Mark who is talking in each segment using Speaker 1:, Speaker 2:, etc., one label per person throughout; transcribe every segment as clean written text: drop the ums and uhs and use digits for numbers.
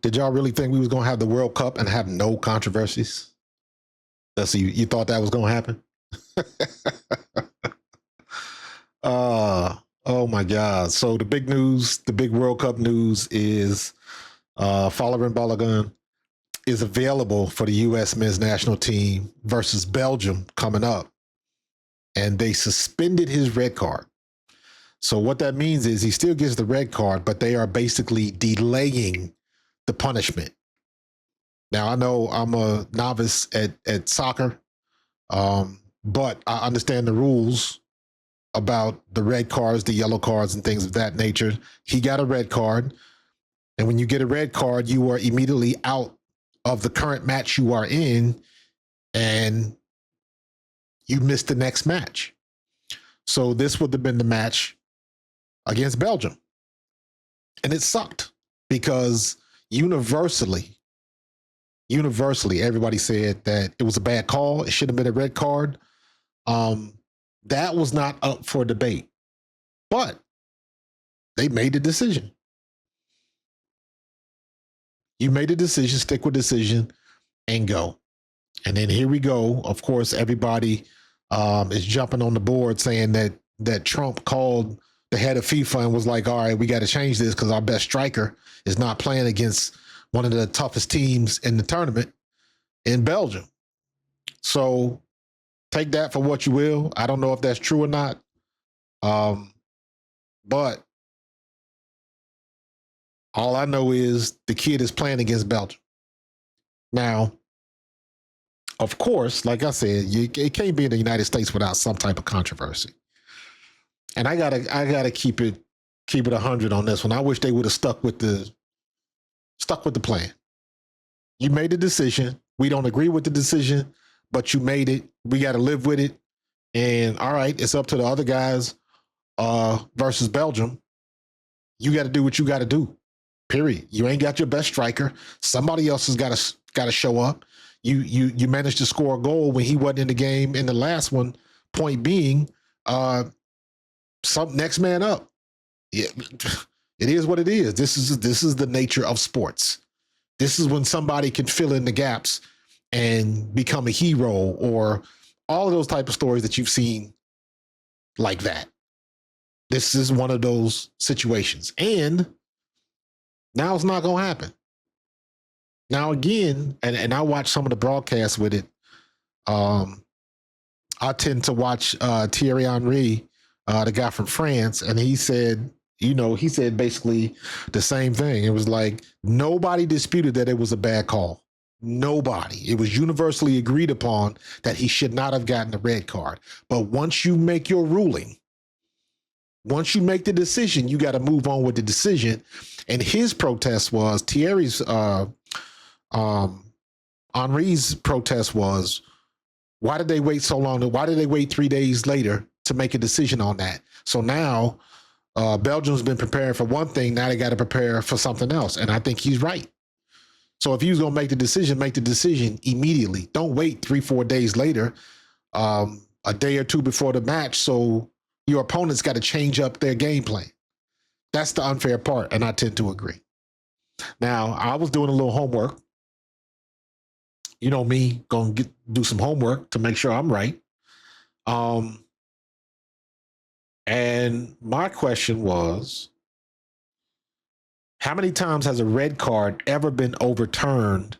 Speaker 1: Did y'all really think we was gonna have the World Cup and have no controversies? So you thought that was gonna happen? Oh my God. So the big news, the big World Cup news is Folarin Balogun is available for the U.S. men's national team versus Belgium coming up. And they suspended his red card. So what that means is he still gets the red card, but they are basically delaying the punishment. Now, I know I'm a novice at soccer, but I understand the rules about the red cards, the yellow cards, and things of that nature. He got a red card. And when you get a red card, you are immediately out of the current match you are in, and you miss the next match. So this would have been the match against Belgium. And it sucked because universally, everybody said that it was a bad call. It should have been a red card. That was not up for debate, but they made the decision. You made a decision, stick with decision, and go. And then here we go. Of course, everybody is jumping on the board saying that Trump called the head of FIFA and was like, all right, we got to change this because our best striker is not playing against one of the toughest teams in the tournament in Belgium. So take that for what you will. I don't know if that's true or not. But all I know is the kid is playing against Belgium. Now, of course, like I said, it can't be in the United States without some type of controversy. And I gotta keep it 100 on this one. I wish they would have stuck with the plan. You made a decision. We don't agree with the decision, but you made it. We got to live with it. And all right, it's up to the other guys versus Belgium. You got to do what you got to do. Period. You ain't got your best striker. Somebody else has got to show up. You managed to score a goal when he wasn't in the game in the last one. Point being, some next man up. Yeah, it is what it is. This is the nature of sports. This is when somebody can fill in the gaps and become a hero, or all of those type of stories that you've seen like that. This is one of those situations. And now it's not going to happen. Now, again, and I watch some of the broadcasts with it. I tend to watch Thierry Henry, the guy from France, and he said basically the same thing. It was like nobody disputed that it was a bad call. Nobody. It was universally agreed upon that he should not have gotten the red card. But once you make your ruling, once you make the decision, you got to move on with the decision. And his protest was, Thierry's, Henry's protest was, why did they wait so long? Why did they wait 3 days later to make a decision on that? So now Belgium's been preparing for one thing. Now they got to prepare for something else. And I think he's right. So if you're going to make the decision immediately. Don't wait 3-4 days later, a day or two before the match. So your opponent's got to change up their game plan. That's the unfair part. And I tend to agree. Now, I was doing a little homework. You know me, going to do some homework to make sure I'm right. And my question was, how many times has a red card ever been overturned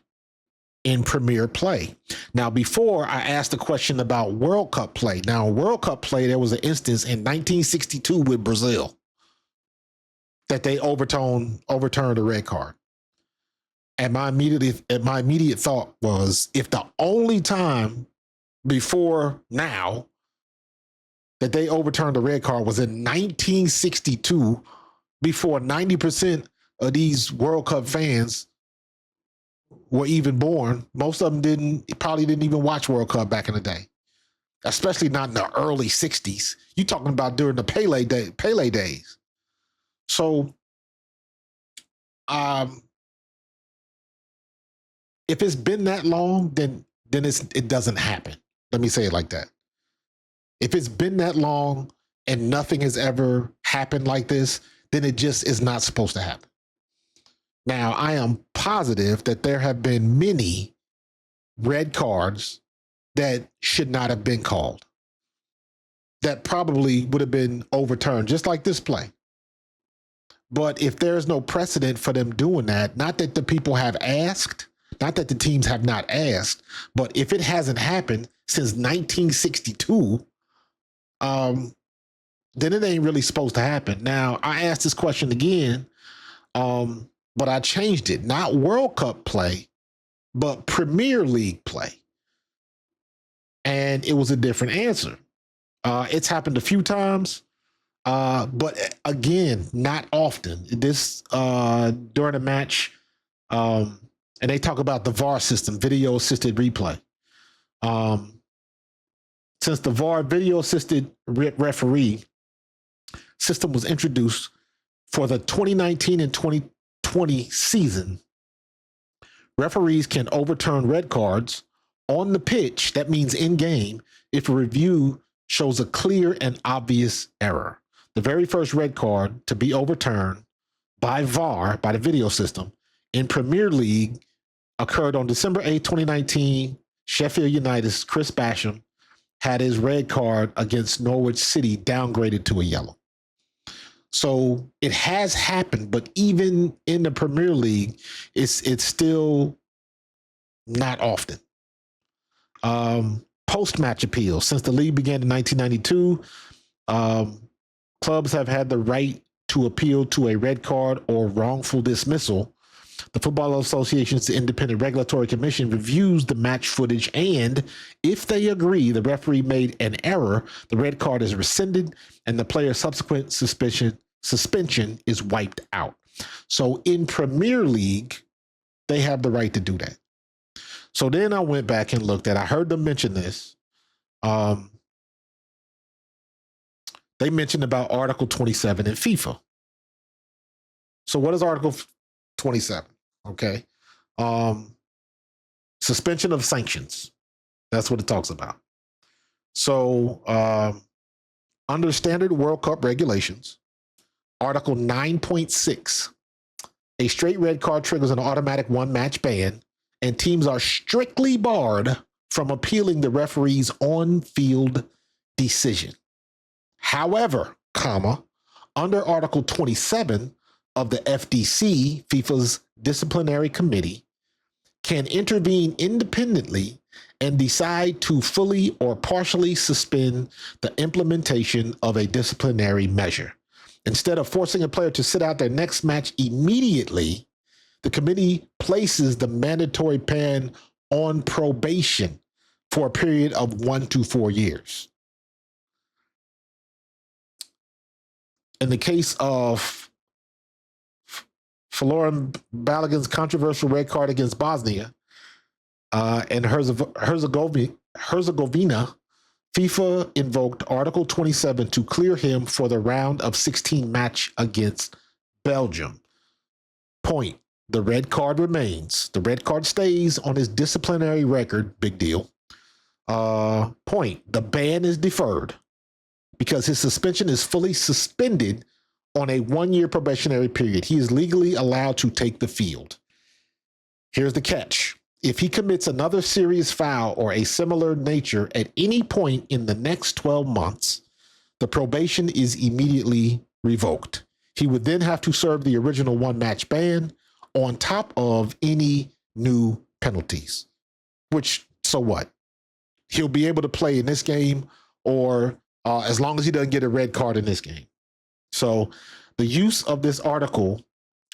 Speaker 1: in Premier play? Now, before I asked the question about World Cup play. Now, World Cup play, there was an instance in 1962 with Brazil that they overturned a red card. And my immediate thought was, if the only time before now that they overturned the red card was in 1962, before 90% of these World Cup fans were even born, most of them probably didn't even watch World Cup back in the day, especially not in the early 60s. You're talking about during the Pele days. So, if it's been that long, then it doesn't happen. Let me say it like that. If it's been that long and nothing has ever happened like this, then it just is not supposed to happen. Now, I am positive that there have been many red cards that should not have been called, that probably would have been overturned, just like this play. But if there's no precedent for them doing that, not that the people have asked, not that the teams have not asked, but if it hasn't happened since 1962, then it ain't really supposed to happen. Now, I asked this question again, but I changed it. Not World Cup play, but Premier League play. And it was a different answer. It's happened a few times, but again, not often. This during a match, and they talk about the VAR system, video assisted replay. Since the VAR, video assisted referee system, was introduced for the 2019 and 2020 season, referees can overturn red cards on the pitch, that means in game, if a review shows a clear and obvious error. The very first red card to be overturned by VAR, by the video system, in Premier League occurred on December 8, 2019. Sheffield United's Chris Basham had his red card against Norwich City downgraded to a yellow. So it has happened, but even in the Premier League, it's still not often. Post-match appeals. Since the league began in 1992, clubs have had the right to appeal to a red card or wrongful dismissal. The Football Association's Independent Regulatory Commission reviews the match footage, and if they agree the referee made an error, the red card is rescinded and the player's subsequent suspension is wiped out. So in Premier League, they have the right to do that. So then I went back and looked at, I heard them mention this. They mentioned about Article 27 in FIFA. So what is Article 27? Okay. Suspension of sanctions. That's what it talks about. So under standard World Cup regulations, Article 9.6, a straight red card triggers an automatic one-match ban, and teams are strictly barred from appealing the referee's on-field decision. However, under Article 27 of the FDC, FIFA's disciplinary committee can intervene independently and decide to fully or partially suspend the implementation of a disciplinary measure. Instead of forcing a player to sit out their next match immediately, the committee places the mandatory ban on probation for a period of 1 to 4 years. In the case of Folarin Balogun's controversial red card against Bosnia and Herzegovina, FIFA invoked Article 27 to clear him for the round of 16 match against Belgium. Point: the red card remains. The red card stays on his disciplinary record. Big deal. Point: the ban is deferred because his suspension is fully suspended on a 1-year probationary period. He is legally allowed to take the field. Here's the catch. If he commits another serious foul or a similar nature at any point in the next 12 months, the probation is immediately revoked. He would then have to serve the original one-match ban on top of any new penalties. Which, so what? He'll be able to play in this game, or as long as he doesn't get a red card in this game. So the use of this article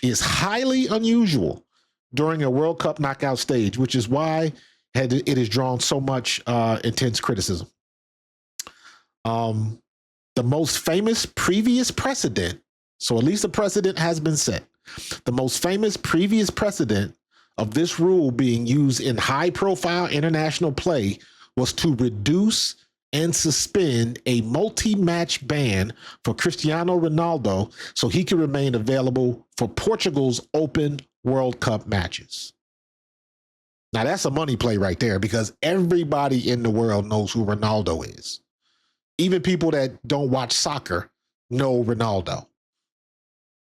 Speaker 1: is highly unusual during a World Cup knockout stage, which is why it has drawn so much intense criticism. The most famous previous precedent, so at least the precedent has been set. The most famous previous precedent of this rule being used in high-profile international play was to reduce and suspend a multi-match ban for Cristiano Ronaldo so he could remain available for Portugal's Open World Cup matches. Now that's a money play right there, because everybody in the world knows who Ronaldo is. Even people that don't watch soccer know Ronaldo.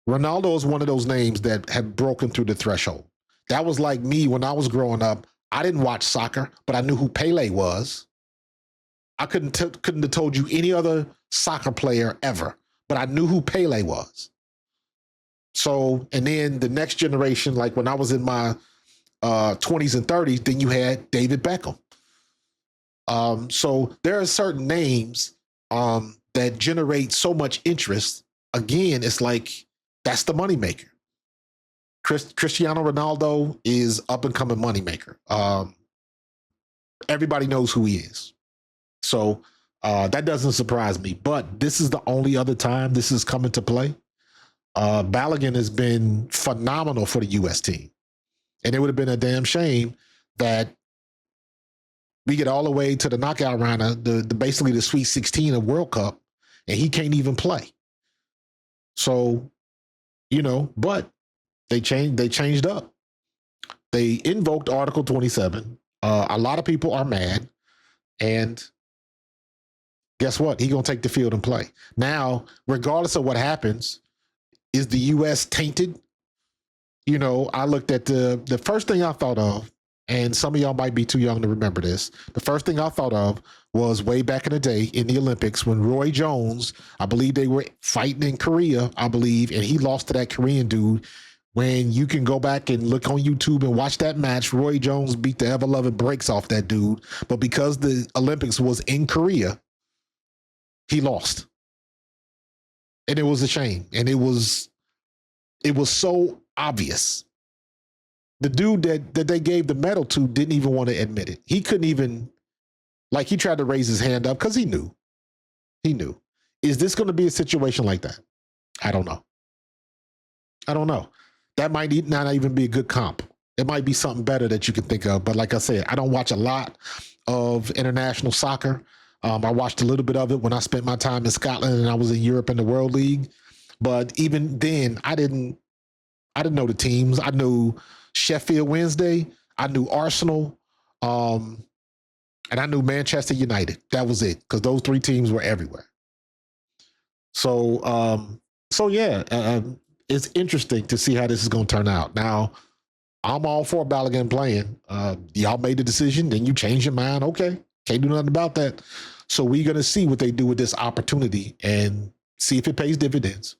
Speaker 1: Ronaldo is one of those names that have broken through the threshold. That was like me when I was growing up. I didn't watch soccer, but I knew who Pele was. I couldn't have told you any other soccer player ever, but I knew who Pele was. So, and then the next generation, like when I was in my 20s and 30s, then you had David Beckham. So there are certain names that generate so much interest. Again, it's like that's the moneymaker. Cristiano Ronaldo is up and coming moneymaker. Everybody knows who he is. So that doesn't surprise me. But this is the only other time this is coming to play. Balogun has been phenomenal for the U.S. team. And it would have been a damn shame that we get all the way to the knockout round of basically the Sweet 16 of World Cup, and he can't even play. So, but they changed up. They invoked Article 27. A lot of people are mad, and guess what? He's going to take the field and play. Now, regardless of what happens, is the U.S. tainted? I looked at the first thing I thought of, and some of y'all might be too young to remember this. The first thing I thought of was way back in the day in the Olympics when Roy Jones, I believe they were fighting in Korea, I believe, and he lost to that Korean dude. When you can go back and look on YouTube and watch that match, Roy Jones beat the ever-loving brakes off that dude. But because the Olympics was in Korea, he lost. And it was a shame. And it was so obvious. The dude that they gave the medal to didn't even want to admit it. He couldn't even, he tried to raise his hand up because he knew. He knew. Is this going to be a situation like that? I don't know. That might not even be a good comp. It might be something better that you can think of. But like I said, I don't watch a lot of international soccer. I watched a little bit of it when I spent my time in Scotland and I was in Europe in the World League. But even then, I didn't know the teams. I knew Sheffield Wednesday. I knew Arsenal. And I knew Manchester United. That was it, because those three teams were everywhere. So, it's interesting to see how this is going to turn out. Now, I'm all for Balogun playing. Y'all made the decision, then you change your mind. Okay, can't do nothing about that. So we're going to see what they do with this opportunity and see if it pays dividends.